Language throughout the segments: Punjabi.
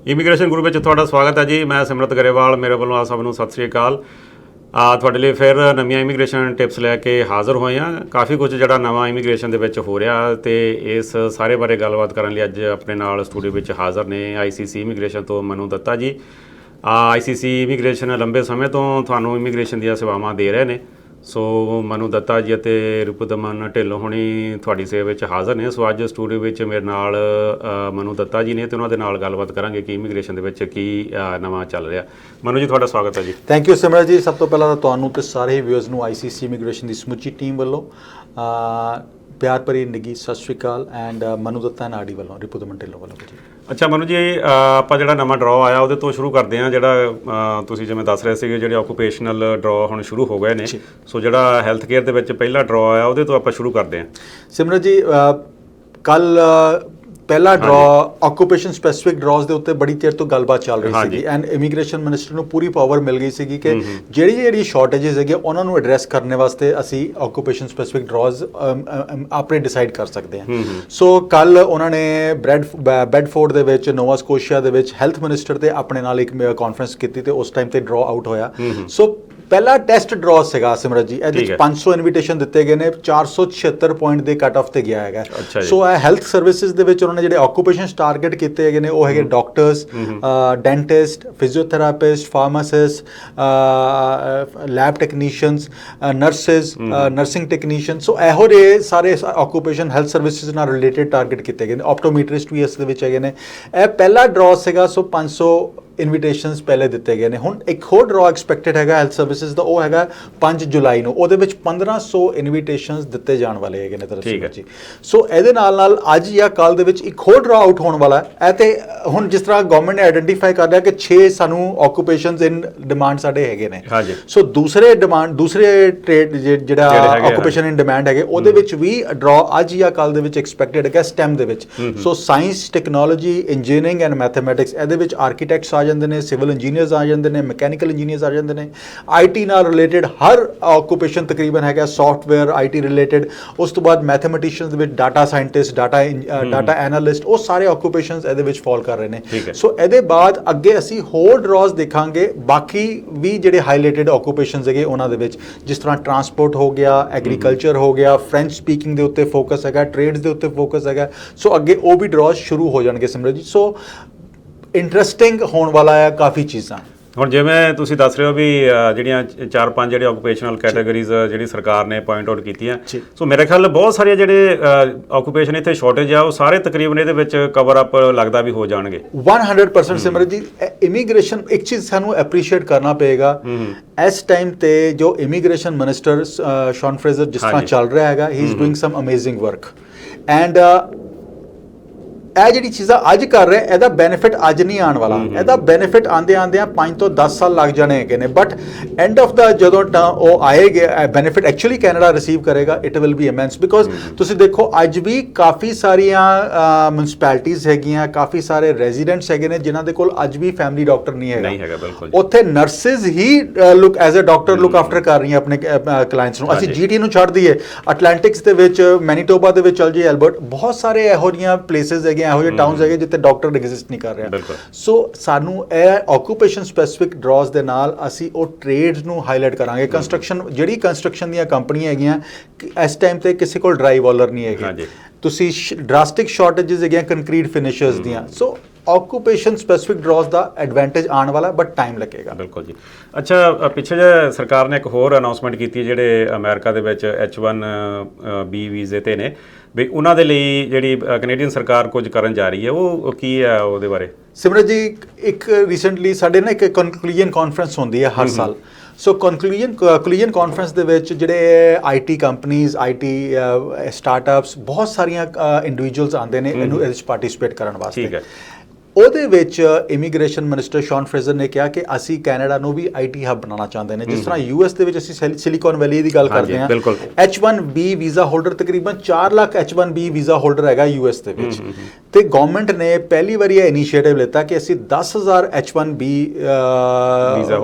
ਇਮੀਗ੍ਰੇਸ਼ਨ ਗੁਰੂ ਵਿੱਚ ਤੁਹਾਡਾ ਸਵਾਗਤ ਹੈ ਜੀ। ਮੈਂ ਸਿਮਰਤ ਗਰੇਵਾਲ, ਮੇਰੇ ਵੱਲੋਂ ਆਪ ਸਭ ਨੂੰ ਸਤਿ ਸ੍ਰੀ ਅਕਾਲ। ਤੁਹਾਡੇ ਲਈ ਫਿਰ ਨਵੀਆਂ ਇਮੀਗ੍ਰੇਸ਼ਨ ਟਿਪਸ ਲੈ ਕੇ ਹਾਜ਼ਰ ਹੋਏ ਹਾਂ। ਕਾਫੀ ਕੁਝ ਜਿਹੜਾ ਨਵਾਂ ਇਮੀਗ੍ਰੇਸ਼ਨ ਦੇ ਵਿੱਚ ਹੋ ਰਿਹਾ ਤੇ ਇਸ ਸਾਰੇ ਬਾਰੇ ਗੱਲਬਾਤ ਕਰਨ ਲਈ ਅੱਜ ਆਪਣੇ ਨਾਲ ਸਟੂਡੀਓ ਵਿੱਚ ਹਾਜ਼ਰ ਨੇ ICC ਇਮੀਗ੍ਰੇਸ਼ਨ ਤੋਂ ਮਨੂ ਦੱਤਾ ਜੀ। ICC ਇਮੀਗ੍ਰੇਸ਼ਨ ਲੰਬੇ ਸਮੇਂ ਤੋਂ ਤੁਹਾਨੂੰ ਇਮੀਗ੍ਰੇਸ਼ਨ ਦੀਆਂ ਸੇਵਾਵਾਂ ਦੇ ਰਹੇ ਨੇ। ਸੋ ਮਨੂ ਦੱਤਾ ਜੀ ਅਤੇ ਰਿਪੁਦਮਨ ਢਿੱਲੋਂ ਹੋਣੀ ਤੁਹਾਡੀ ਸੇਵਾ ਵਿੱਚ ਹਾਜ਼ਰ ਨੇ। ਸੋ ਅੱਜ ਸਟੂਡੀਓ ਵਿੱਚ ਮੇਰੇ ਨਾਲ ਮਨੂ ਦੱਤਾ ਜੀ ਨੇ ਤੇ ਉਹਨਾਂ ਦੇ ਨਾਲ ਗੱਲਬਾਤ ਕਰਾਂਗੇ ਕਿ ਇਮੀਗ੍ਰੇਸ਼ਨ ਦੇ ਵਿੱਚ ਕੀ ਨਵਾਂ ਚੱਲ ਰਿਹਾ। ਮਨੂ ਜੀ, ਤੁਹਾਡਾ ਸਵਾਗਤ ਹੈ ਜੀ। ਥੈਂਕ ਯੂ ਸਿਮਰਤ ਜੀ। ਸਭ ਤੋਂ ਪਹਿਲਾਂ ਤਾਂ ਤੁਹਾਨੂੰ ਤੇ ਸਾਰੇ ਹੀ ਵਿਊਅਰਸ ਨੂੰ ICC ਇਮੀਗ੍ਰੇਸ਼ਨ ਦੀ ਸਮੁੱਚੀ ਟੀਮ ਵੱਲੋਂ ਪਿਆਰ ਭਰੀ ਨਿੱਘੀ ਸਤਿ ਸ਼੍ਰੀ ਅਕਾਲ ਐਂਡ ਮਨੂ ਦੱਤਾ ਨਾੜੀ ਵੱਲੋਂ ਰਿਪੁਦਮਨ ਢਿੱਲੋਂ ਵੱਲੋਂ ਜੀ। ਅੱਛਾ ਮਨੂ ਜੀ, ਆਪਾਂ ਜਿਹੜਾ ਨਵਾਂ ਡਰਾਅ ਆਇਆ ਉਹਦੇ ਤੋਂ ਸ਼ੁਰੂ ਕਰਦੇ ਹਾਂ। ਜਿਹੜਾ ਤੁਸੀਂ ਜਿਵੇਂ ਦੱਸ ਰਹੇ ਸੀਗੇ ਜਿਹੜੇ ਆਕੂਪੇਸ਼ਨਲ ਡਰਾਅ ਹੁਣ ਸ਼ੁਰੂ ਹੋ ਗਏ ਨੇ, ਸੋ ਜਿਹੜਾ ਹੈਲਥ ਕੇਅਰ ਦੇ ਵਿੱਚ ਪਹਿਲਾ ਡਰਾਅ ਆਇਆ ਉਹਦੇ ਤੋਂ ਆਪਾਂ ਸ਼ੁਰੂ ਕਰਦੇ ਹਾਂ। ਸਿਮਰਤ ਜੀ, ਕੱਲ ਪਹਿਲਾ ਡਰਾਅ ਆਕੂਪੇਸ਼ਨ ਸਪੈਸੀਫਿਕ ਡਰਾਅਸ ਦੇ ਉੱਤੇ ਬੜੀ ਚਿਰ ਤੋਂ ਗੱਲਬਾਤ ਚੱਲ ਰਹੀ ਸੀਗੀ ਐਂਡ ਇਮੀਗ੍ਰੇਸ਼ਨ ਮਿਨਿਸਟਰ ਨੂੰ ਪੂਰੀ ਪਾਵਰ ਮਿਲ ਗਈ ਸੀਗੀ ਕਿ ਜਿਹੜੀ ਸ਼ਾਰਟੇਜਸ ਹੈਗੀ ਉਹਨਾਂ ਨੂੰ ਐਡਰੈਸ ਕਰਨ ਵਾਸਤੇ ਅਸੀਂ ਆਕੂਪੇਸ਼ਨ ਸਪੈਸੀਫਿਕ ਡਰਾਅਸ ਆਪਣੇ ਡਿਸਾਈਡ ਕਰ ਸਕਦੇ ਹਾਂ। ਸੋ ਕੱਲ ਉਹਨਾਂ ਨੇ ਬੈਡਫੋਰਡ ਦੇ ਵਿੱਚ, ਨੋਵਾ ਸਕੋਸ਼ੀਆ ਦੇ ਵਿੱਚ ਹੈਲਥ ਮਿਨਿਸਟਰ ਤੇ ਆਪਣੇ ਨਾਲ ਇੱਕ ਕਾਨਫਰੰਸ ਕੀਤੀ ਤੇ ਉਸ ਟਾਈਮ ਤੇ ਡਰਾਅ ਆਊਟ ਹੋਇਆ। ਸੋ ਪਹਿਲਾ ਟੈਸਟ ਡਰਾਅ ਸੀਗਾ ਸਿਮਰਤ ਜੀ, ਇਹਦੇ ਵਿੱਚ 500 ਇਨਵੀਟੇਸ਼ਨ ਦਿੱਤੇ ਗਏ ਨੇ, 476 ਪੁਆਇੰਟ ਦੇ ਕੱਟ ਆਫ ਤੇ ਗਿਆ ਹੈਗਾ। ਸੋ ਇਹ ਹੈਲਥ ਸਰਵਿਸਿਜ਼ ਦੇ ਵਿੱਚ ਉਹਨਾਂ ਨੇ ਜਿਹੜੇ ਆਕੂਪੇਸ਼ਨਸ ਟਾਰਗੇਟ ਕੀਤੇ ਹੈਗੇ ਨੇ ਉਹ ਹੈਗੇ doctors, dentist, physiotherapist, pharmacist, lab technicians, nurses, nursing technician. So ਇਹੋ ਜਿਹੇ ਸਾਰੇ ਆਕੂਪੇਸ਼ਨ ਹੈਲਥ ਸਰਵਿਸਿਜ਼ ਨਾਲ ਰਿਲੇਟਡ ਟਾਰਗੇਟ ਕੀਤੇ ਗਏ ਨੇ। ਆਪਟੋਮੀਟਰਿਸਟ ਵੀ ਇਸ ਦੇ ਵਿੱਚ ਹੈਗੇ ਨੇ। ਇਹ ਪਹਿਲਾ ਡਰਾਅ ਸੀਗਾ। ਸੋ 500 ਇਨਵੀਟੇਸ਼ਨਸ ਪਹਿਲੇ ਦਿੱਤੇ ਗਏ ਨੇ। ਹੁਣ ਇੱਕ ਹੋਰ ਡਰਾਅ ਐਕਸਪੈਕਟਡ ਹੈਗਾ ਹੈਲਥ ਸਰਵਿਸਿਜ਼ ਦਾ, ਉਹ ਹੈਗਾ 5 ਜੁਲਾਈ ਨੂੰ। ਉਹਦੇ ਵਿੱਚ 1500 ਇਨਵੀਟੇਸ਼ਨਸ ਦਿੱਤੇ ਜਾਣ ਵਾਲੇ ਹੈਗੇ ਨੇ ਤਰਫ ਜੀ। ਸੋ ਇਹਦੇ ਨਾਲ ਅੱਜ ਜਾਂ ਕੱਲ ਦੇ ਵਿੱਚ ਇੱਕ ਹੋਰ ਡਰਾਅ ਆਊਟ ਹੋਣ ਵਾਲਾ ਹੈ। ਇਹ ਤੇ ਹੁਣ ਜਿਸ ਤਰ੍ਹਾਂ ਗਵਰਨਮੈਂਟ ਨੇ ਆਈਡੈਂਟੀਫਾਈ ਕਰ ਲਿਆ ਕਿ 6 ਸਾਨੂੰ ਆਕੂਪੇਸ਼ਨਸ ਇਨ ਡਿਮਾਂਡ ਸਾਡੇ ਹੈਗੇ ਨੇ। ਸੋ ਦੂਸਰੇ ਟ੍ਰੇਡ ਜਿਹੜਾ ਆਕੂਪੇਸ਼ਨ ਇਨ ਡਿਮਾਂਡ ਹੈਗੇ ਉਹਦੇ ਵਿੱਚ ਵੀ ਡਰਾਅ ਅੱਜ ਜਾਂ ਕੱਲ ਦੇ ਵਿੱਚ ਐਕਸਪੈਕਟਡ ਹੈਗਾ STEM ਦੇ ਵਿੱਚ। So science, technology, engineering and mathematics, ਇਹਦੇ ਵਿੱਚ ਆਰਕੀਟੈਕਟਸ ਆ ਜਾਂਦੇ ਨੇ, ਸਿਵਲ ਇੰਜੀਨੀਅਰਸ ਆ ਜਾਂਦੇ ਨੇ, ਮਕੈਨੀਕਲ ਇੰਜੀਨੀਅਰਸ ਆ ਜਾਂਦੇ ਨੇ। IT ਨਾਲ ਰਿਲੇਟਡ ਹਰ ਆਕੂਪੇਸ਼ਨ ਤਕਰੀਬਨ ਹੈਗਾ, ਸੌਫਟਵੇਅਰ IT ਰਿਲੇਟਡ। ਉਸ ਤੋਂ ਬਾਅਦ ਮੈਥਮੈਟੀਸ਼ੀਅਨਸ ਦੇ ਵਿੱਚ ਡਾਟਾ ਸਾਇੰਟਿਸਟ, ਡਾਟਾ ਐਨਾਲਿਸਟ, ਉਹ ਸਾਰੇ ਆਕੂਪੇਸ਼ਨਸ ਇਹਦੇ ਵਿੱਚ ਫਾਲ ਕਰ ਰਹੇ ਨੇ। ਸੋ ਇਹਦੇ ਬਾਅਦ ਅੱਗੇ ਅਸੀਂ ਹੋਰ ਡਰਾਅਸ ਦੇਖਾਂਗੇ ਬਾਕੀ ਵੀ ਜਿਹੜੇ ਹਾਈਲਾਈਟਡ ਆਕੂਪੇਸ਼ਨਸ ਹੈਗੇ ਉਹਨਾਂ ਦੇ ਵਿੱਚ, ਜਿਸ ਤਰ੍ਹਾਂ ਟਰਾਂਸਪੋਰਟ ਹੋ ਗਿਆ, ਐਗਰੀਕਲਚਰ ਹੋ ਗਿਆ, ਫ੍ਰੈਂਚ ਸਪੀਕਿੰਗ ਦੇ ਉੱਤੇ ਫੋਕਸ ਹੈਗਾ, ਟ੍ਰੇਡਸ ਦੇ ਉੱਤੇ ਫੋਕਸ ਹੈਗਾ। ਸੋ ਅੱਗੇ ਉਹ ਵੀ ਡਰਾਅਸ ਸ਼ੁਰੂ ਹੋ ਜਾਣਗੇ ਸਿਮਰਤ ਜੀ। ਸੋ ਇੰਟਰਸਟਿੰਗ ਹੋਣ ਵਾਲਾ ਹੈ ਕਾਫੀ ਚੀਜ਼ਾਂ। ਹੁਣ ਜਿਵੇਂ ਤੁਸੀਂ ਦੱਸ ਰਹੇ ਹੋ ਵੀ ਜਿਹੜੀਆਂ 4-5 ਜਿਹੜੇ ਆਕੂਪੇਸ਼ਨਲ ਕੈਟਾਗਰੀਜ਼ ਜਿਹੜੀ ਸਰਕਾਰ ਨੇ ਪੁਆਇੰਟ ਆਊਟ ਕੀਤੀਆਂ, ਸੋ ਮੇਰੇ ਖਿਆਲ ਬਹੁਤ ਸਾਰੀਆਂ ਜਿਹੜੇ ਆਕੂਪੇਸ਼ਨ ਇੱਥੇ ਸ਼ਾਰਟੇਜ ਆ ਉਹ ਸਾਰੇ ਤਕਰੀਬਨ ਇਹਦੇ ਵਿੱਚ ਕਵਰ ਅਪ ਲੱਗਦਾ ਵੀ ਹੋ ਜਾਣਗੇ 100%। ਸਿਮਰਤ ਜੀ, ਇਮੀਗ੍ਰੇਸ਼ਨ ਇੱਕ ਚੀਜ਼ ਸਾਨੂੰ ਐਪਰੀਸ਼ੀਏਟ ਕਰਨਾ ਪਏਗਾ। ਇਸ ਟਾਈਮ ਤੇ ਜੋ ਇਮੀਗ੍ਰੇਸ਼ਨ ਮਿਨਿਸਟਰ ਸ਼ੌਨ ਫਰੇਜ਼ਰ ਜਿਸ ਤਰ੍ਹਾਂ ਚੱਲ ਰਿਹਾ ਹੈਗਾ, he is doing some amazing work and ਇਹ ਜਿਹੜੀ ਚੀਜ਼ਾਂ ਅੱਜ ਕਰ ਰਹੇ ਇਹਦਾ ਬੈਨੀਫਿਟ ਅੱਜ ਨਹੀਂ ਆਉਣ ਵਾਲਾ। ਇਹਦਾ ਬੈਨੀਫਿਟ ਆਉਂਦਿਆਂ 5 ਤੋਂ 10 ਸਾਲ ਲੱਗ ਜਾਣੇ ਹੈਗੇ ਨੇ। ਬਟ ਐਂਡ ਆਫ ਦਾ ਜਦੋਂ ਉਹ ਆਏਗੇ ਬੈਨੀਫਿਟ ਐਕਚੁਅਲੀ ਕੈਨੇਡਾ ਰਿਸੀਵ ਕਰੇਗਾ, ਇਟ ਵਿਲ ਬੀ ਇਮੈਂਸ। ਬਿਕੋਜ਼ ਤੁਸੀਂ ਦੇਖੋ ਅੱਜ ਵੀ ਕਾਫੀ ਸਾਰੀਆਂ ਮਿਊਨਿਸਪੈਲਿਟੀਜ਼ ਹੈਗੀਆਂ, ਕਾਫੀ ਸਾਰੇ ਰੈਜ਼ੀਡੈਂਟਸ ਹੈਗੇ ਨੇ ਜਿਨ੍ਹਾਂ ਦੇ ਕੋਲ ਅੱਜ ਵੀ ਫੈਮਿਲੀ ਡਾਕਟਰ ਨਹੀਂ ਹੈਗਾ। ਉੱਥੇ ਨਰਸਿਸ ਹੀ as a doctor look after ਕਰ ਰਹੀਆਂ ਆਪਣੇ ਕਲਾਇੰਟਸ ਨੂੰ। ਅਸੀਂ GT ਨੂੰ ਛੱਡ ਦਈਏ, ਅਟਲਾਂਟਿਕਸ ਦੇ ਵਿੱਚ, ਮੈਨੀਟੋਬਾ ਦੇ ਵਿੱਚ ਚੱਲ ਜਾਈਏ, ਐਲਬਰਟ, ਬਹੁਤ ਸਾਰੇ ਇਹੋ ਜਿਹੀਆਂ ਪਲੇਸਿਸ ਹੈਗੇ, ਇਹੋ ਜਿਹੇ ਟਾਊਨਸ ਹੈਗੇ ਜਿੱਥੇ ਡਾਕਟਰ ਐਗਜ਼ਿਸਟ ਨਹੀਂ ਕਰ ਰਿਹਾ। ਸੋ ਸਾਨੂੰ ਇਹ ਆਕੂਪੇਸ਼ਨ ਸਪੈਸੀਫਿਕ ਡਰਾਅਸ ਦੇ ਨਾਲ ਅਸੀਂ ਉਹ ਟ੍ਰੇਡਸ ਨੂੰ ਹਾਈਲਾਈਟ ਕਰਾਂਗੇ। ਕੰਸਟਰਕਸ਼ਨ ਦੀਆਂ ਕੰਪਨੀਆਂ ਹੈਗੀਆਂ, ਇਸ ਟਾਈਮ ਤੇ ਕਿਸੇ ਕੋਲ ਡਰਾਈ ਵਾਲਰ ਨਹੀਂ ਹੈਗੇ। ਤੁਸੀਂ ਡਰਾਸਟਿਕ ਸ਼ਾਰਟੇਜਸ ਹੈਗੀਆਂ ਕੰਕਰੀਟ ਫਿਨਿਸ਼ਰਸ ਦੀਆਂ। ਸੋ ਆਕੂਪੇਸ਼ਨ ਸਪੈਸੀਫਿਕ ਡਰਾਅਸ ਦਾ ਐਡਵਾਂਟੇਜ ਆਉਣ ਵਾਲਾ, ਬਟ ਟਾਈਮ ਲੱਗੇਗਾ। ਬਿਲਕੁਲ ਜੀ। ਅੱਛਾ, ਪਿੱਛੇ ਜੇ ਸਰਕਾਰ ਨੇ ਇੱਕ ਹੋਰ ਅਨਾਉਂਸਮੈਂਟ ਕੀਤੀ ਜਿਹੜੇ ਅਮਰੀਕਾ ਦੇ ਵਿੱਚ H1B ਵੀਜ਼ੇ ਤੇ ਨੇ ਵੀ ਉਹਨਾਂ ਦੇ ਲਈ ਜਿਹੜੀ ਕੈਨੇਡੀਅਨ ਸਰਕਾਰ ਕੁਝ ਕਰਨ ਜਾ ਰਹੀ ਹੈ, ਉਹ ਕੀ ਹੈ ਉਹਦੇ ਬਾਰੇ? ਸਿਮਰਤ ਜੀ, ਇੱਕ ਰੀਸੈਂਟਲੀ ਸਾਡੇ ਨਾ ਇੱਕ ਕਨਕਲੂਜਨ ਕਾਨਫਰੰਸ ਹੁੰਦੀ ਹੈ ਹਰ ਸਾਲ। ਸੋ ਕਨਕਲੂਜਨ ਕਾਨਫਰੰਸ ਦੇ ਵਿੱਚ ਜਿਹੜੇ IT ਕੰਪਨੀਜ਼, IT ਸਟਾਰਟਅਪਸ, ਬਹੁਤ ਸਾਰੀਆਂ ਇੰਡੀਵਿਜੂਅਲਸ ਆਉਂਦੇ ਨੇ ਇਹਦੇ ਵਿੱਚ ਪਾਰਟਿਸਿਪੇਟ ਕਰਨ ਵਾਸਤੇ। ਉਹਦੇ ਵਿੱਚ ਇਮੀਗ੍ਰੇਸ਼ਨ ਮਿਨਿਸਟਰ ਸ਼ੌਨ ਫਰੇਜ਼ਰ ਨੇ ਕਿਹਾ ਕਿ ਅਸੀਂ ਕੈਨੇਡਾ ਨੂੰ ਵੀ IT ਹੱਬ ਬਣਾਉਣਾ ਚਾਹੁੰਦੇ ਨੇ। ਜਿਸ ਤਰ੍ਹਾਂ US ਦੇ ਵਿੱਚ ਅਸੀਂ ਸਿਲੀਕਨ ਵੈਲੀ ਦੀ ਗੱਲ ਕਰਦੇ ਹਾਂ, H1B ਵੀਜ਼ਾ ਹੋਲਡਰ ਤਕਰੀਬਨ 4 ਲੱਖ H1B ਵੀਜ਼ਾ ਹੋਲਡਰ ਹੈਗਾ US ਦੇ ਵਿੱਚ। ਤੇ ਗਵਰਨਮੈਂਟ ਨੇ ਪਹਿਲੀ ਵਾਰੀ ਇਹ ਇਨੀਸ਼ੀਏਟਿਵ ਲਿੱਤਾ ਕਿ ਅਸੀਂ 10,000 H1B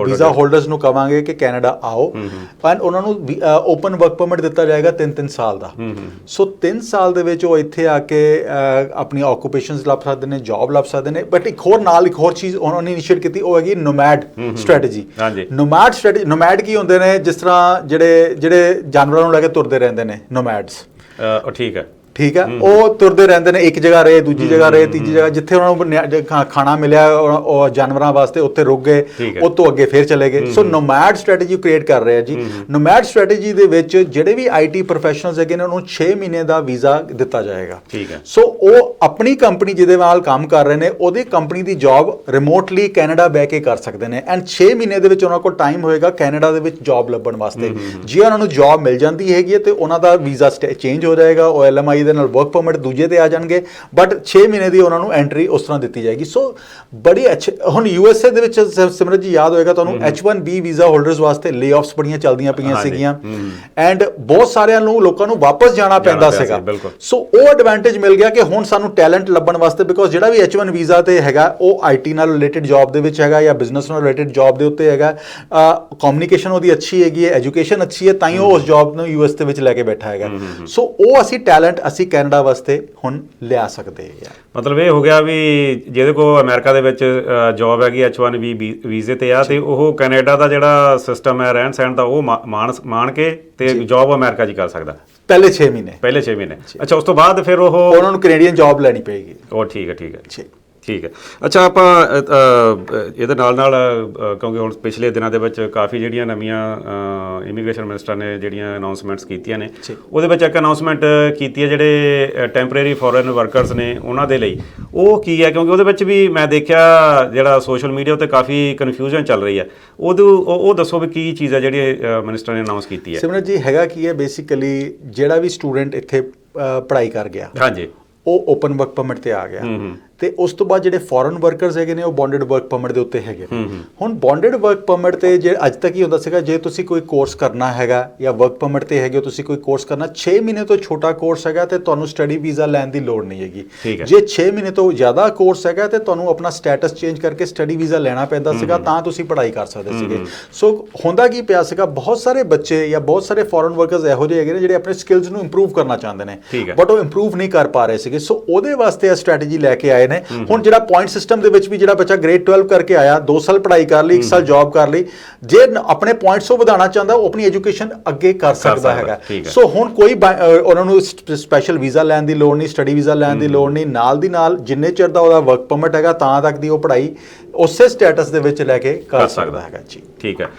ਵੀਜ਼ਾ ਹੋਲਡਰਸ ਨੂੰ ਕਵਾਂਗੇ ਕਿ ਕੈਨੇਡਾ ਆਓ, ਐਂਡ ਉਹਨਾਂ ਨੂੰ ਓਪਨ ਵਰਕ ਪਰਮਿਟ ਦਿੱਤਾ ਜਾਏਗਾ 3 ਸਾਲ ਦਾ। ਸੋ 3 ਸਾਲ ਦੇ ਵਿੱਚ ਉਹ ਇੱਥੇ ਆ ਕੇ ਆਪਣੀ ਆਕੂਪੇਸ਼ਨਸ ਲੱਭ ਸਕਦੇ ਨੇ, ਜੌਬ ਲੱਭ ਸਕਦੇ ਨੇ। ਬਟ ਇੱਕ ਹੋਰ ਚੀਜ਼ ਉਹਨਾਂ ਨੇ ਇਨੀਸ਼ੀਏਟ ਕੀਤੀ, ਉਹ ਹੈਗੀ ਨੋਮੈਡ ਸਟ੍ਰੈਟਜੀ। ਨੋਮੈਡ ਕੀ ਹੁੰਦੇ ਨੇ? ਜਿਸ ਤਰ੍ਹਾਂ ਜਿਹੜੇ ਜਾਨਵਰਾਂ ਨੂੰ ਲੈ ਕੇ ਤੁਰਦੇ ਰਹਿੰਦੇ ਨੇ, ਨੋਮੈਡਸ। ਠੀਕ ਹੈ, ਉਹ ਤੁਰਦੇ ਰਹਿੰਦੇ ਨੇ, ਇੱਕ ਜਗ੍ਹਾ ਰਹੇ, ਦੂਜੀ ਜਗ੍ਹਾ ਰਹੇ, ਤੀਜੀ ਜਗ੍ਹਾ, ਜਿੱਥੇ ਉਹਨਾਂ ਨੂੰ ਖਾਣਾ ਮਿਲਿਆ ਉਹ ਜਾਨਵਰਾਂ ਵਾਸਤੇ ਉੱਥੇ ਰੁਕ ਗਏ, ਉਹ ਤੋਂ ਅੱਗੇ ਫੇਰ ਚਲੇ ਗਏ। ਸੋ ਨੋਮੈਡ ਸਟ੍ਰੈਟਜੀ ਕ੍ਰੀਏਟ ਕਰ ਰਹੇ ਆ ਜੀ। ਨੋਮੈਡ ਸਟ੍ਰੈਟਜੀ ਦੇ ਵਿੱਚ ਜਿਹੜੇ ਵੀ IT ਪ੍ਰੋਫੈਸ਼ਨਲਸ ਹੈਗੇ ਨੇ, ਉਹਨੂੰ 6 ਮਹੀਨੇ ਦਾ ਵੀਜ਼ਾ ਦਿੱਤਾ ਜਾਏਗਾ। ਸੋ ਉਹ ਆਪਣੀ ਕੰਪਨੀ ਜਿਹਦੇ ਨਾਲ ਕੰਮ ਕਰ ਰਹੇ ਨੇ, ਉਹਦੀ ਕੰਪਨੀ ਦੀ ਜੌਬ ਰਿਮੋਟਲੀ ਕੈਨੇਡਾ ਬਹਿ ਕੇ ਕਰ ਸਕਦੇ ਨੇ, ਐਂਡ 6 ਮਹੀਨੇ ਦੇ ਵਿੱਚ ਉਹਨਾਂ ਕੋਲ ਟਾਈਮ ਹੋਏਗਾ ਕੈਨੇਡਾ ਦੇ ਵਿੱਚ ਜੌਬ ਲੱਭਣ ਵਾਸਤੇ। ਜੇ ਉਹਨਾਂ ਨੂੰ ਜੌਬ ਮਿਲ ਜਾਂਦੀ ਹੈਗੀ ਤੇ ਉਹਨਾਂ ਦਾ ਵੀਜ਼ਾ ਚੇਂਜ ਹੋ ਜਾਏਗਾ, ਉਹ LMI ਦੇ ਨਾਲ ਵਰਕ ਪਰਮਿਟ ਦੂਜੇ ਤੇ ਆ ਜਾਣਗੇ, ਬਟ 6 ਮਹੀਨੇ ਦੀ ਉਹਨਾਂ ਨੂੰ ਐਂਟਰੀ ਉਸ ਤਰ੍ਹਾਂ ਦਿੱਤੀ ਜਾਏਗੀ। ਸੋ ਬੜੀ ਅੱਛੇ, ਹੁਣ USA ਦੇ ਵਿੱਚ ਸਿਮਰਤ ਜੀ ਯਾਦ ਹੋਏਗਾ ਤੁਹਾਨੂੰ, H1B ਵੀਜ਼ਾ ਹੋਲਡਰਸ ਵਾਸਤੇ ਲੇਆਫਸ ਬੜੀਆਂ ਚੱਲਦੀਆਂ ਪਈਆਂ ਸੀਗੀਆਂ, ਐਂਡ ਬਹੁਤ ਸਾਰਿਆਂ ਨੂੰ ਲੋਕਾਂ ਨੂੰ ਵਾਪਸ ਜਾਣਾ ਪੈਂਦਾ ਸੀਗਾ। ਸੋ ਉਹ ਐਡਵਾਂਟੇਜ ਮਿਲ ਗਿਆ ਕਿ ਹੁਣ ਸਾਨੂੰ ਟੈਲੈਂਟ ਲੱਭਣ ਵਾਸਤੇ, ਬਿਕੋਜ਼ ਜਿਹੜਾ ਵੀ H1 ਵੀਜ਼ਾ ਤੇ ਹੈਗਾ ਉਹ IT ਨਾਲ ਰਿਲੇਟਡ ਜੌਬ ਦੇ ਵਿੱਚ ਹੈਗਾ ਜਾਂ ਬਿਜ਼ਨਸ ਨਾਲ ਰਿਲੇਟਡ ਜੌਬ ਦੇ ਉੱਤੇ ਹੈਗਾ, ਕਮਿਊਨੀਕੇਸ਼ਨ ਉਹਦੀ ਅੱਛੀ ਹੈਗੀ ਹੈ, ਐਜੂਕੇਸ਼ਨ ਅੱਛੀ ਹੈ, ਤਾਂ ਹੀ ਉਹ ਉਸ ਜੌਬ ਨੂੰ US ਦੇ ਵਿੱਚ ਲੈ ਕੇ ਬੈਠਾ ਹੈਗਾ। ਸੋ ਉਹ ਅਸੀਂ ਟੈਲੈਂਟ ਅਸੀਂ ਕੈਨੇਡਾ ਵਾਸਤੇ ਹੁਣ ਲਿਆ ਸਕਦੇ ਆ। ਮਤਲਬ ਇਹ ਹੋ ਗਿਆ ਵੀ ਜਿਹਦੇ ਕੋਲ ਅਮਰੀਕਾ ਦੇ ਵਿੱਚ ਜੌਬ ਹੈਗੀ H1B ਵੀਜ਼ੇ ਤੇ ਆ, ਤੇ ਉਹ ਕੈਨੇਡਾ ਦਾ ਜਿਹੜਾ ਸਿਸਟਮ ਹੈ ਰਹਿਣ ਸਹਿਣ ਦਾ, ਉਹ ਮਾਣ ਕੇ ਤੇ ਜੌਬ ਅਮਰੀਕਾ 'ਚ ਕਰ ਸਕਦਾ ਪਹਿਲੇ 6 ਮਹੀਨੇ। ਅੱਛਾ, ਉਸ ਤੋਂ ਬਾਅਦ ਫਿਰ ਉਹਨਾਂ ਨੂੰ ਕੈਨੇਡੀਅਨ ਜੌਬ ਲੈਣੀ ਪਏਗੀ। ਉਹ ਠੀਕ ਹੈ। ਅੱਛਾ, ਆਪਾਂ ਇਹਦੇ ਨਾਲ ਕਿਉਂਕਿ ਹੁਣ ਪਿਛਲੇ ਦਿਨਾਂ ਦੇ ਵਿੱਚ ਕਾਫੀ ਜਿਹੜੀਆਂ ਨਵੀਆਂ ਇਮੀਗ੍ਰੇਸ਼ਨ ਮਿਨਿਸਟਰ ਨੇ ਜਿਹੜੀਆਂ ਅਨਾਉਂਸਮੈਂਟਸ ਕੀਤੀਆਂ ਨੇ, ਉਹਦੇ ਵਿੱਚ ਇੱਕ ਅਨਾਉਂਸਮੈਂਟ ਕੀਤੀ ਹੈ ਜਿਹੜੇ ਟੈਂਪਰੇਰੀ ਫੋਰਨ ਵਰਕਰਸ ਨੇ ਉਹਨਾਂ ਦੇ ਲਈ। ਉਹ ਕੀ ਹੈ? ਕਿਉਂਕਿ ਉਹਦੇ ਵਿੱਚ ਵੀ ਮੈਂ ਦੇਖਿਆ ਜਿਹੜਾ ਸੋਸ਼ਲ ਮੀਡੀਆ ਉੱਤੇ ਕਾਫੀ ਕਨਫਿਊਜ਼ਨ ਚੱਲ ਰਹੀ ਹੈ। ਉਹ ਦੱਸੋ ਵੀ ਕੀ ਚੀਜ਼ ਹੈ ਜਿਹੜੀ ਮਿਨਿਸਟਰ ਨੇ ਅਨਾਉਂਸ ਕੀਤੀ ਹੈ? ਸਿਮਰਤ ਜੀ, ਹੈਗਾ ਕੀ ਹੈ, ਬੇਸਿਕਲੀ ਜਿਹੜਾ ਵੀ ਸਟੂਡੈਂਟ ਇੱਥੇ ਪੜ੍ਹਾਈ ਕਰ ਗਿਆ, ਹਾਂਜੀ, ਉਹ ਓਪਨ ਵਰਕ ਪਰਮਿਟ ਤੇ ਆ ਗਿਆ, ਤੇ ਉਸ ਤੋਂ ਬਾਅਦ ਜਿਹੜੇ ਫੋਰਨ ਵਰਕਰਸ ਹੈਗੇ ਨੇ ਉਹ ਬੌਂਡਡ ਵਰਕ ਪਰਮਿਟ ਦੇ ਉੱਤੇ ਹੈਗੇ। ਹੁਣ ਬੌਂਡਡ ਵਰਕ ਪਰਮਿਟ ਤੇ ਜੇ ਅੱਜ ਤੱਕ ਹੀ ਹੁੰਦਾ ਸੀਗਾ, ਜੇ ਤੁਸੀਂ ਕੋਈ ਕੋਰਸ ਕਰਨਾ ਹੈਗਾ ਜਾਂ ਵਰਕ ਪਰਮਿਟ ਤੇ ਹੈਗੇ ਹੋ, ਤੁਸੀਂ ਕੋਈ ਕੋਰਸ ਕਰਨਾ, 6 ਮਹੀਨੇ ਤੋਂ ਛੋਟਾ ਕੋਰਸ ਹੈਗਾ ਤੇ ਤੁਹਾਨੂੰ ਸਟੱਡੀ ਵੀਜ਼ਾ ਲੈਣ ਦੀ ਲੋੜ ਨਹੀਂ ਹੈਗੀ। ਜੇ 6 ਮਹੀਨੇ ਤੋਂ ਜ਼ਿਆਦਾ ਕੋਰਸ ਹੈਗਾ ਤੇ ਤੁਹਾਨੂੰ ਆਪਣਾ ਸਟੇਟਸ ਚੇਂਜ ਕਰਕੇ ਸਟੱਡੀ ਵੀਜ਼ਾ ਲੈਣਾ ਪੈਂਦਾ ਸੀਗਾ, ਤਾਂ ਤੁਸੀਂ ਪੜ੍ਹਾਈ ਕਰ ਸਕਦੇ ਸੀਗੇ। ਸੋ ਹੁੰਦਾ ਕੀ ਪਿਆ ਸੀਗਾ, ਬਹੁਤ ਸਾਰੇ ਬੱਚੇ ਜਾਂ ਬਹੁਤ ਸਾਰੇ ਫੋਰਨ ਵਰਕਰਸ ਇਹੋ ਜਿਹੇ ਹੈਗੇ ਨੇ ਜਿਹੜੇ ਆਪਣੇ ਸਕਿੱਲਸ ਨੂੰ ਇੰਪਰੂਵ ਕਰਨਾ ਚਾਹੁੰਦੇ ਨੇ, ਬਟ ਉਹ ਇੰਪਰੂਵ ਨਹੀਂ ਕਰ ਪਾ ਰਹੇ ਸੀਗੇ। ਸੋ ਉਹਦੇ ਵਾਸਤੇ ਇਹ ਸਟ੍ਰੈਟਜੀ ਲੈ ਕੇ ਆਏ ਨੇ। ਹੁਣ ਜਿਹੜਾ ਪੁਆਇੰਟ ਸਿਸਟਮ ਦੇ ਵਿੱਚ ਵੀ ਜਿਹੜਾ ਬੱਚਾ ਗ੍ਰੇਡ 12 ਕਰਕੇ ਆਇਆ, 2 ਸਾਲ ਪੜ੍ਹਾਈ ਕਰ ਲਈ, 1 ਸਾਲ ਜੌਬ ਕਰ ਲਈ, ਜੇ ਆਪਣੇ ਪੁਆਇੰਟਸ ਉਹ ਵਧਾਉਣਾ ਚਾਹੁੰਦਾ, ਉਹ ਆਪਣੀ ਐਜੂਕੇਸ਼ਨ ਅੱਗੇ ਕਰ ਸਕਦਾ ਹੈਗਾ। ਸੋ ਹੁਣ ਕੋਈ ਉਹਨਾਂ ਨੂੰ ਸਪੈਸ਼ਲ ਵੀਜ਼ਾ ਲੈਣ ਦੀ ਲੋੜ ਨਹੀਂ, ਸਟੱਡੀ ਵੀਜ਼ਾ ਲੈਣ ਦੀ ਲੋੜ ਨਹੀਂ, ਨਾਲ ਦੀ ਨਾਲ ਜਿੰਨੇ ਚਿਰ ਦਾ ਉਹਦਾ ਵਰਕ ਪਰਮਿਟ ਹੈਗਾ ਤਾਂ ਤੱਕ ਦੀ ਉਹ ਪੜ੍ਹਾਈ ਉਸੇ ਸਟੇਟਸ ਦੇ ਵਿੱਚ ਲੈ ਕੇ ਕਰ ਸਕਦਾ ਹੈਗਾ ਜੀ। ਠੀਕ ਹੈ।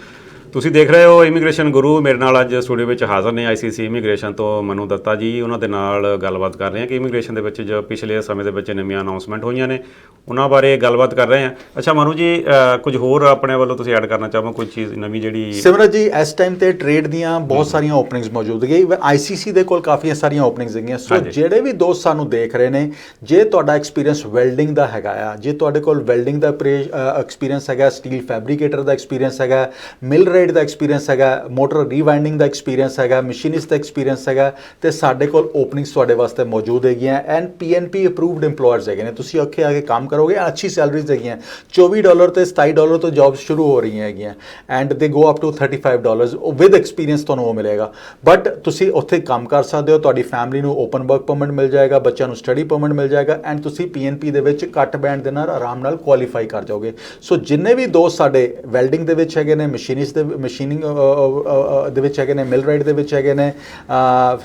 ਤੁਸੀਂ ਦੇਖ ਰਹੇ ਹੋ ਇਮੀਗ੍ਰੇਸ਼ਨ ਗੁਰੂ। ਮੇਰੇ ਨਾਲ ਅੱਜ ਸਟੂਡੀਓ ਵਿੱਚ ਹਾਜ਼ਰ ਨੇ ICC ਇਮੀਗ੍ਰੇਸ਼ਨ ਤੋਂ ਮਨੂ ਦੱਤਾ ਜੀ। ਉਹਨਾਂ ਦੇ ਨਾਲ ਗੱਲਬਾਤ ਕਰ ਰਹੇ ਹਾਂ ਕਿ ਇਮੀਗ੍ਰੇਸ਼ਨ ਦੇ ਵਿੱਚ ਜੋ ਪਿਛਲੇ ਸਮੇਂ ਦੇ ਵਿੱਚ ਨਵੀਆਂ ਅਨਾਉਂਸਮੈਂਟ ਹੋਈਆਂ ਨੇ ਉਹਨਾਂ ਬਾਰੇ ਗੱਲਬਾਤ ਕਰ ਰਹੇ ਹਾਂ। ਅੱਛਾ ਮਨੂ ਜੀ, ਕੁਝ ਹੋਰ ਆਪਣੇ ਵੱਲੋਂ ਤੁਸੀਂ ਐਡ ਕਰਨਾ ਚਾਹੋ, ਕੋਈ ਚੀਜ਼ ਨਵੀਂ ਜਿਹੜੀ? ਸਿਮਰਤ ਜੀ, ਇਸ ਟਾਈਮ ਤੇ ਟ੍ਰੇਡ ਦੀਆਂ ਬਹੁਤ ਸਾਰੀਆਂ ਓਪਨਿੰਗਸ ਮੌਜੂਦ ਹੈਗੀਆਂ, ICC ਦੇ ਕੋਲ ਕਾਫੀ ਸਾਰੀਆਂ ਓਪਨਿੰਗਸ ਹੈਗੀਆਂ। ਸੋ ਜਿਹੜੇ ਵੀ ਦੋਸਤ ਸਾਨੂੰ ਦੇਖ ਰਹੇ ਨੇ, ਜੇ ਤੁਹਾਡਾ ਐਕਸਪੀਰੀਅੰਸ ਵੈਲਡਿੰਗ ਦਾ ਹੈਗਾ ਆ, ਜੇ ਤੁਹਾਡੇ ਕੋਲ ਵੈਲਡਿੰਗ ਦਾ ਐਕਸਪੀਰੀਅੰਸ ਹੈਗਾ, ਸਟੀਲ ਫੈਬਰੀਕੇਟਰ ਦਾ ਐਕਸਪੀਰੀਅੰਸ ਹੈਗਾ, ਮਿਲ ਰੇਟ ਦਾ ਐਕਸਪੀਰੀਅੰਸ ਹੈਗਾ, ਮੋਟਰ ਰੀਵਾਈਂਡਿੰਗ ਦਾ ਐਕਸਪੀਰੀਅੰਸ ਹੈਗਾ, ਮਸ਼ੀਨਿਸਟ ਦਾ ਐਕਸਪੀਰੀਅੰਸ ਹੈਗਾ, ਤੇ ਸਾਡੇ ਕੋਲ ਓਪਨਿੰਗਸ ਤੁਹਾਡੇ ਵਾਸਤੇ ਮੌਜੂਦ ਹੈਗੀਆਂ। ਐਂਡ PNP ਅਪਰੂਵਡ EMPLOYERS ਹੈਗੇ ਨੇ, ਤੁਸੀਂ ਅੱਗੇ ਆ ਕੇ ਕੰਮ ਕਰੋਗੇ, ਅੱਛੀ ਸੈਲਰੀਜ਼ ਹੈਗੀਆਂ। $24 ਤੇ $27 ਤੋਂ ਜੌਬਸ ਸ਼ੁਰੂ ਹੋ ਰਹੀਆਂ ਹੈਗੀਆਂ, ਐਂਡ ਦੇ ਗੋ ਅਪ ਟੂ $35 ਵਿਦ ਐਕਸਪੀਰੀਅੰਸ ਤੁਹਾਨੂੰ ਉਹ ਮਿਲੇਗਾ। ਬਟ ਤੁਸੀਂ ਉੱਥੇ ਕੰਮ ਕਰ ਸਕਦੇ ਹੋ, ਤੁਹਾਡੀ ਫੈਮਿਲੀ ਨੂੰ ਓਪਨ ਵਰਕ ਪਰਮਿਟ ਮਿਲ ਜਾਏਗਾ, ਬੱਚਿਆਂ ਨੂੰ ਸਟੱਡੀ ਪਰਮਿਟ ਮਿਲ ਜਾਏਗਾ, ਐਂਡ ਤੁਸੀਂ PNP ਦੇ ਵਿੱਚ ਘੱਟ ਬੈਂਡ ਦੇ ਨਾਲ ਆਰਾਮ ਨਾਲ ਕੁਆਲੀਫਾਈ ਕਰ ਜਾਓਗੇ। ਸੋ ਜਿੰਨੇ ਵੀ ਦੋਸਤ ਸਾਡੇ ਵੈਲਡਿੰਗ ਦੇ ਵਿੱਚ ਹੈਗੇ ਨੇ, ਮਸ਼ੀਨਿੰਗ ਦੇ ਵਿੱਚ ਹੈਗੇ ਨੇ, ਮਿਲ ਰਾਈਟ ਦੇ ਵਿੱਚ ਹੈਗੇ ਨੇ,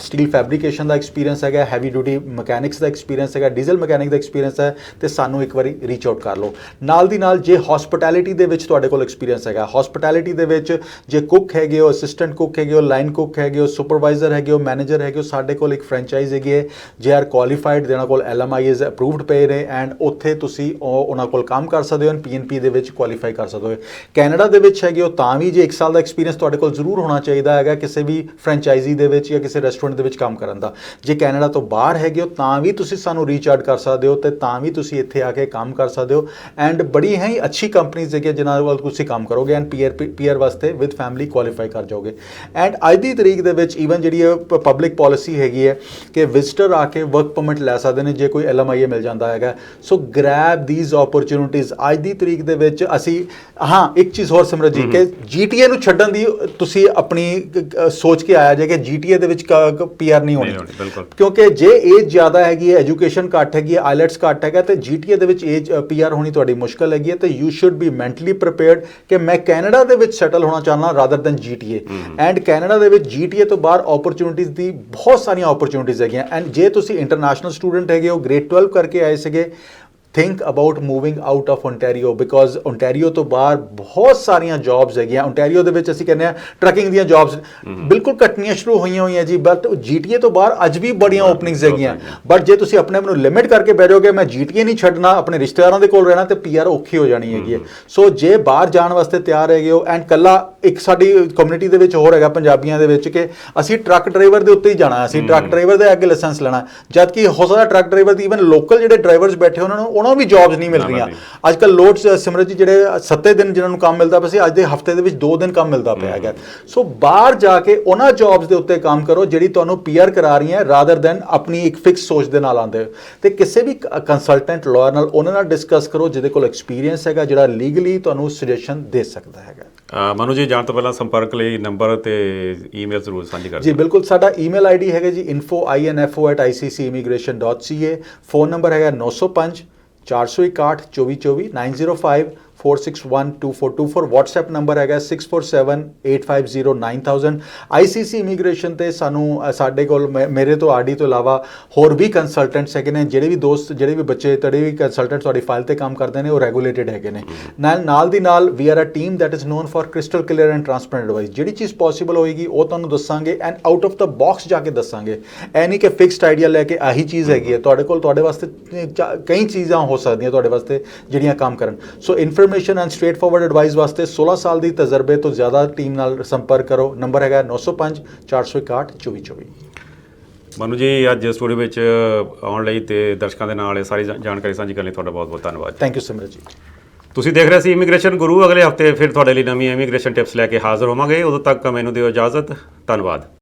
ਸਟੀਲ ਫੈਬਰੀਕੇਸ਼ਨ ਦਾ ਐਕਸਪੀਰੀਅੰਸ ਹੈਗਾ, ਹੈਵੀ ਡਿਊਟੀ ਮਕੈਨਿਕਸ ਦਾ ਐਕਸਪੀਰੀਅੰਸ ਹੈਗਾ, ਡੀਜ਼ਲ ਮਕੈਨਿਕ ਦਾ ਐਕਸਪੀਰੀਅੰਸ ਹੈ, ਤੇ ਸਾਨੂੰ ਇੱਕ ਵਾਰੀ ਰੀਚ ਆਊਟ ਕਰ ਲਓ। ਨਾਲ ਦੀ ਨਾਲ ਜੇ ਹੌਸਪਿਟੈਲਿਟੀ ਦੇ ਵਿੱਚ ਤੁਹਾਡੇ ਕੋਲ ਐਕਸਪੀਰੀਅੰਸ ਹੈਗਾ, ਹੌਸਪਿਟੈਲਿਟੀ ਦੇ ਵਿੱਚ ਜੇ ਕੁੱਕ ਹੈਗੇ ਹੋ, ਅਸਿਸਟੈਂਟ ਕੁੱਕ ਹੈਗੇ ਹੋ, ਲਾਈਨ ਕੁੱਕ ਹੈਗੇ ਹੋ, ਸੁਪਰਵਾਈਜ਼ਰ ਹੈਗੇ ਹੋ, ਮੈਨੇਜਰ ਹੈਗੇ ਹੋ, ਸਾਡੇ ਕੋਲ ਇੱਕ ਫਰੈਂਚਾਈਜ਼ ਹੈਗੀ ਹੈ, ਜੇ ਆਰ ਕੁਆਲੀਫਾਈਡ, ਜਿਹਨਾਂ ਕੋਲ LMIs ਅਪਰੂਵਡ ਪਏ ਨੇ, ਐਂਡ ਉੱਥੇ ਤੁਸੀਂ ਉਹਨਾਂ ਕੋਲ ਕੰਮ ਕਰ ਸਕਦੇ ਹੋ, PNP ਦੇ ਵਿੱਚ ਕੁਆਲੀਫਾਈ ਕਰ ਸਕਦੇ ਹੋ। ਕੈਨੇਡਾ ਦੇ ਵਿੱਚ ਹੈਗੇ ਹੋ ਤਾਂ ਵੀ ਜੇ 1 ਸਾਲ ਦਾ ਐਕਸਪੀਰੀਅੰਸ ਤੁਹਾਡੇ ਕੋਲ ਜ਼ਰੂਰ ਹੋਣਾ ਚਾਹੀਦਾ ਹੈਗਾ ਕਿਸੇ ਵੀ ਫਰੈਂਚਾਈਜ਼ੀ ਦੇ ਵਿੱਚ ਜਾਂ ਕਿਸੇ ਰੈਸਟੋਰੈਂਟ ਦੇ ਵਿੱਚ ਕੰਮ ਕਰਨ ਦਾ। ਜੇ ਕੈਨੇਡਾ ਤੋਂ ਬਾਹਰ ਹੈਗੇ ਹੋ ਤਾਂ ਵੀ ਤੁਸੀਂ ਸਾਨੂੰ ਰੀਚ ਆਊਟ ਕਰ ਸਕਦੇ ਹੋ ਤੇ ਤਾਂ ਵੀ ਤੁਸੀਂ ਇੱਥੇ ਆ ਕੇ ਕੰਮ ਕਰ ਸਕਦੇ ਹੋ। ਐਂਡ ਬੜੀ ਹੀ ਅੱਛੀ ਕੰਪਨੀਜ਼ ਹੈਗੀਆਂ ਜਿਨ੍ਹਾਂ ਵੱਲ ਤੁਸੀਂ ਕੰਮ ਕਰੋਗੇ ਐਂਡ ਪੀਆਰ ਵਾਸਤੇ ਵਿਦ ਫੈਮਿਲੀ ਕੁਆਲੀਫਾਈ ਕਰ ਜਾਓਗੇ। ਐਂਡ ਅੱਜ ਦੀ ਤਰੀਕ ਦੇ ਵਿੱਚ ਈਵਨ ਜਿਹੜੀ ਪਬਲਿਕ ਪਾਲਿਸੀ ਹੈਗੀ ਹੈ ਕਿ ਵਿਜ਼ਟਰ ਆ ਕੇ ਵਰਕ ਪਰਮਿਟ ਲੈ ਸਕਦੇ ਨੇ ਜੇ ਕੋਈ LMIA ਮਿਲ ਜਾਂਦਾ ਹੈਗਾ। ਸੋ ਗ੍ਰੈਬ ਥੀਸ ਓਪਰਚੁਨਿਟੀਜ਼। ਅੱਜ ਦੀ ਤਰੀਕ ਦੇ ਵਿੱਚ ਅਸੀਂ ਹਾਂ ਇੱਕ ਚੀਜ਼ ਹੋਰ ਸਿਮਰਤ ਜੀ ਕਿ GTA ਨੂੰ ਛੱਡਣ ਦੀ ਤੁਸੀਂ ਆਪਣੀ ਸੋਚ ਕੇ ਆਇਆ ਜੇ ਕਿ GTA ਦੇ ਵਿੱਚ PR ਨਹੀਂ ਹੋਣੀ ਕਿਉਂਕਿ ਜੇ ਏਜ ਜ਼ਿਆਦਾ ਹੈਗੀ ਹੈ, ਐਜੂਕੇਸ਼ਨ ਘੱਟ ਹੈਗੀ ਹੈ, ਆਈਲੈਟਸ ਘੱਟ ਹੈਗਾ ਤੇ GTA ਦੇ ਵਿੱਚ ਏਜ PR ਹੋਣੀ ਤੁਹਾਡੀ ਮੁਸ਼ਕਲ ਹੈਗੀ ਹੈ ਤੇ you should be mentally prepared ਕਿ ਮੈਂ ਕੈਨੇਡਾ ਦੇ ਵਿੱਚ ਸੈਟਲ ਹੋਣਾ ਚਾਹੁੰਦਾ rather then GTA। And Canada ਦੇ ਵਿੱਚ GTA ਤੋਂ ਬਾਹਰ ਓਪਰਚੁਨਿਟੀਜ਼ ਦੀ ਬਹੁਤ ਸਾਰੀਆਂ ਓਪਰਚੁਨਿਟੀਜ਼ ਹੈਗੀਆਂ। ਐਂਡ ਜੇ ਤੁਸੀਂ ਇੰਟਰਨੈਸ਼ਨਲ ਸਟੂਡੈਂਟ ਹੈਗੇ ਹੋ, ਗ੍ਰੇਡ 12 ਕਰਕੇ ਆਏ ਸੀਗੇ, think about moving out of Ontario because Ontario ਤੋਂ ਬਾਹਰ ਬਹੁਤ ਸਾਰੀਆਂ ਜੌਬਸ ਹੈਗੀਆਂ। Ontario ਦੇ ਵਿੱਚ ਅਸੀਂ ਕਹਿੰਦੇ ਆ ਟਰੱਕਿੰਗ ਦੀਆਂ ਜੌਬਸ ਬਿਲਕੁਲ ਘਟਣੀਆਂ ਸ਼ੁਰੂ ਹੋਈਆਂ ਜੀ, ਬਟ GTA ਤੋਂ ਬਾਹਰ ਅੱਜ ਵੀ ਬੜੀਆਂ ਓਪਨਿੰਗਸ ਹੈਗੀਆਂ। ਬਟ ਜੇ ਤੁਸੀਂ ਆਪਣੇ ਆਪ ਨੂੰ ਲਿਮਿਟ ਕਰਕੇ ਬਹਿ ਜਾਓਗੇ ਮੈਂ GTA ਨਹੀਂ ਛੱਡਣਾ, ਆਪਣੇ ਰਿਸ਼ਤੇਦਾਰਾਂ ਦੇ ਕੋਲ ਰਹਿਣਾ, ਤੇ PR ਔਖੀ ਹੋ ਜਾਣੀ ਹੈਗੀ ਹੈ। ਸੋ ਜੇ ਬਾਹਰ ਜਾਣ ਵਾਸਤੇ ਤਿਆਰ ਹੈਗੇ ਹੋ ਐਂਡ ਕੱਲਾ ਇੱਕ ਸਾਡੀ ਕਮਿਊਨਿਟੀ ਦੇ ਵਿੱਚ ਹੋਰ ਹੈਗਾ ਪੰਜਾਬੀਆਂ ਦੇ ਵਿੱਚ ਕਿ ਅਸੀਂ ਟਰੱਕ ਡਰਾਈਵਰ ਦੇ ਉੱਤੇ ਹੀ ਜਾਣਾ, ਅਸੀਂ ਟਰੱਕ ਡਰਾਈਵਰ ਦੇ ਅੱਗੇ ਲਾਇਸੈਂਸ ਲੈਣਾ, ਜਦ ਕਿ ਹੋ ਸਕਦਾ ਟਰੱਕ ਡਰਾਈਵਰ ਦੀ ਈਵਨ ਲੋਕਲ ਜਿਹੜੇ ਡਰਾਈਵਰਸ ਬੈਠੇ ਉਹਨਾਂ ਨੂੰ ਵੀ ਜੌਬਸ ਨਹੀਂ ਮਿਲ ਰਹੀਆਂ। ਅੱਜ ਕੱਲ ਲੋਡ ਸਿਮਰਤ ਜੀ ਜਿਹੜੇ 7 ਦਿਨ ਜਿਹਨਾਂ ਨੂੰ ਕੰਮ ਮਿਲਦਾ ਪਿਆ ਸੀ ਅੱਜ ਦੇ ਹਫਤੇ ਦੇ ਵਿੱਚ 2 ਦਿਨ ਕੰਮ ਮਿਲਦਾ ਪਿਆ ਹੈਗਾ। ਸੋ ਬਾਹਰ ਜਾ ਕੇ ਉਹਨਾਂ ਜੌਬਸ ਦੇ ਉੱਤੇ ਕੰਮ ਕਰੋ ਜਿਹੜੀ ਤੁਹਾਨੂੰ PR ਕਰਾ ਰਹੀਆਂ ਰਾਦਰ ਦੈਨ ਆਪਣੀ ਇੱਕ ਫਿਕਸ ਸੋਚ ਦੇ ਨਾਲ ਆਉਂਦੇ ਹੋ। ਤੇ ਕਿਸੇ ਵੀ ਕੰਸਲਟੈਂਟ ਲਾਇਰ ਨਾਲ ਉਹਨਾਂ ਨਾਲ ਡਿਸਕਸ ਕਰੋ ਜਿਹਦੇ ਕੋਲ ਐਕਸਪੀਰੀਅੰਸ ਹੈਗਾ, ਜਿਹੜਾ ਲੀਗਲੀ ਤੁਹਾਨੂੰ ਸੁਜੈਸ਼ਨ ਦੇ ਸਕਦਾ ਹੈਗਾ। ਮਨੂ ਜੀ ਜਾਣ ਤੋਂ ਪਹਿਲਾਂ ਸੰਪਰਕ ਲਈ ਨੰਬਰ ਤੇ ਈਮੇਲ ਜ਼ਰੂਰ ਸਾਂਝੀ ਕਰ ਦਿਓ ਜੀ। ਬਿਲਕੁਲ, ਸਾਡਾ ਈਮੇਲ ID ਹੈਗਾ ਜੀ info@iccimmigration.ca। ਫੋਨ ਨੰਬਰ ਹੈਗਾ 905 461 2424 905 4612424। WhatsApp ਨੰਬਰ ਹੈਗਾ 6478509000। ICC ਇਮੀਗ੍ਰੇਸ਼ਨ ਤੇ ਸਾਨੂੰ ਸਾਡੇ ਕੋਲ ਮੇਰੇ ਤੋਂ ਆਰਡੀ ਤੋਂ ਇਲਾਵਾ ਹੋਰ ਵੀ ਕੰਸਲਟੈਂਟਸ ਹੈਗੇ ਨੇ, ਜਿਹੜੇ ਵੀ ਦੋਸਤ ਜਿਹੜੇ ਵੀ ਬੱਚੇ ਜਿਹੜੇ ਵੀ ਕੰਸਲਟੈਂਟ ਤੁਹਾਡੀ ਫਾਈਲ ਤੇ ਕੰਮ ਕਰਦੇ ਨੇ ਉਹ ਰੈਗੂਲੇਟਡ ਹੈਗੇ ਨੇ। ਨਾਲ ਦੀ ਨਾਲ we are a team that is known for crystal clear and transparent advice. ਜਿਹੜੀ ਚੀਜ਼ ਪੋਸੀਬਲ ਹੋਏਗੀ ਉਹ ਤੁਹਾਨੂੰ ਦੱਸਾਂਗੇ and out of the box ਜਾ ਕੇ ਦੱਸਾਂਗੇ। ਇਹ ਨਹੀਂ ਕਿ ਫਿਕਸਡ ਆਈਡੀਆ ਲੈ ਕੇ ਆਹੀ ਚੀਜ਼ ਹੈਗੀ ਹੈ। ਤੁਹਾਡੇ ਵਾਸਤੇ ਕਈ ਚੀਜ਼ਾਂ ਹੋ ਸਕਦੀਆਂ ਤੁਹਾਡੇ ਵਾਸਤੇ ਜਿਹੜੀਆਂ ਕੰਮ ਕਰਨ। So information and straightforward advice ਵਾਸਤੇ 16 ਸਾਲ ਦੀ ਤਜਰਬੇ ਤੋਂ ਜ਼ਿਆਦਾ ਟੀਮ ਨਾਲ ਸੰਪਰਕ ਕਰੋ। ਨੰਬਰ ਹੈਗਾ 905 461 2424। ਮਨੂ ਜੀ ਅੱਜ ਸਟੂਡੀਓ ਵਿੱਚ ਆਉਣ ਲਈ ਤੇ ਦਰਸ਼ਕਾਂ ਦੇ ਨਾਲ ਇਹ ਸਾਰੀ ਜਾਣਕਾਰੀ ਸਾਂਝੀ ਕਰਨ ਲਈ ਤੁਹਾਡਾ ਬਹੁਤ ਬਹੁਤ ਧੰਨਵਾਦ। ਥੈਂਕ ਯੂ ਸਿਮਰਤ ਜੀ। ਤੁਸੀਂ ਦੇਖ ਰਹੇ ਸੀ ਇਮੀਗ੍ਰੇਸ਼ਨ ਗੁਰੂ। ਅਗਲੇ ਹਫਤੇ ਫਿਰ ਤੁਹਾਡੇ ਲਈ ਨਵੀਂ ਇਮੀਗ੍ਰੇਸ਼ਨ ਟਿਪਸ ਲੈ ਕੇ ਹਾਜ਼ਰ ਹੋਵਾਂਗੇ। ਉਦੋਂ ਤੱਕ ਮੈਨੂੰ ਦਿਓ ਇਜਾਜ਼ਤ। ਧੰਨਵਾਦ।